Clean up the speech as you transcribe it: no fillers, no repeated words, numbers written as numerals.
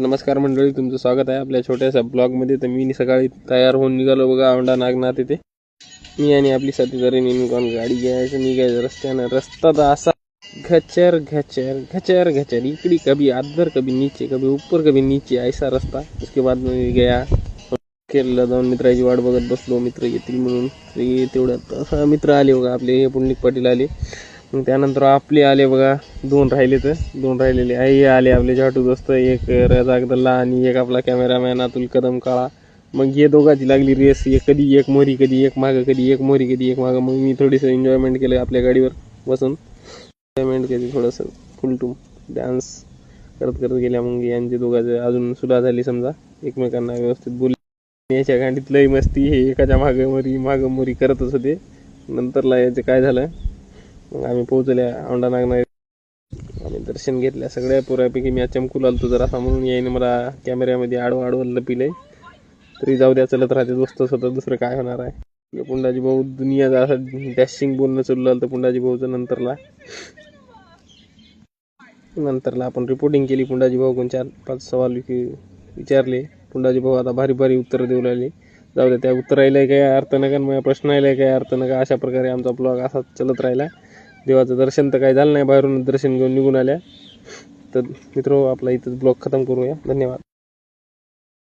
नमस्कार मंडळी, तुमचं स्वागत आहे आपल्या छोट्याशा ब्लॉगमध्ये. तर मी सकाळी तयार होऊन निघालो बघा औंढा नागनाथ येथे. मी आणि आपली साथीदारी निघून गाडी घ्यायचं निघायचं रस्त्यानं. रस्ता तर असा घचर घचर घचर घचर, इकड़ी कभी आदर कभी नीचे कभी ऊपर कभी नीचे, ऐसा रस्ता. उसके बाद मी गया केरला जाऊन मित्राची वाट बघत बसलो, मित्र येतील म्हणून. तेवढ्यात मित्र आले बघा आपले, पुंडलिक पाटील आले. मग त्यानंतर आपले आले बघा, दोन राहिलेले आई आले आपले झाटू दोस्त, एक रजाक दल्ला आणि एक आपला कॅमेरामॅन अतुल कदम काळा. मग हे दोघांची लागली रेस, कधी एक मोरी कधी एक मागं, कधी एक मोरी कधी एक मागं. मग मी थोडीसं एन्जॉयमेंट केलं आपल्या गाडीवर बसून, एन्जॉयमेंट केली थोडंसं फुलटूम डान्स करत करत गेल्या. मग यांचे दोघांचं अजून सुद्धा झाली समजा, एकमेकांना व्यवस्थित बोलली. याच्या गाडीत लई मस्ती, हे एकाच्या मागं मोरी करतच होते. नंतरला याचं काय झालं, मग आम्ही पोहोचल्या औंढा नागनाथ. आम्ही दर्शन घेतल्या सगळ्या पुऱ्यापैकी. मी चमकू लागतो जरा असा म्हणून यायने मला कॅमेऱ्यामध्ये आडवं लपिलंय. तरी जाऊ द्या, चलत राहते दोस्तच होतं, दुसरं काय होणार आहे. पुंडाजी भाऊ दुनियाचा असं डॅशिंग बोलणं चालू लागलं पुंडाजी भाऊचं. नंतरला आपण रिपोर्टिंग केली. पुंडाजी भाऊ 4-5 सवाल विचारले. पुंडाजी भाऊ आता भारी उत्तर देऊ लागले. जाऊ द्या, त्या उत्तरायला काही अर्थ नका, माझ्या प्रश्नाला काही अर्थ नका. अशा प्रकारे आमचा ब्लॉग असाच चलत राहिला. देवाचं दर्शन तर काही झालं नाही, बाहेरून दर्शन घेऊन निघून आल्या. तर मित्र, आपला इथंच ब्लॉग खतम करूया. धन्यवाद.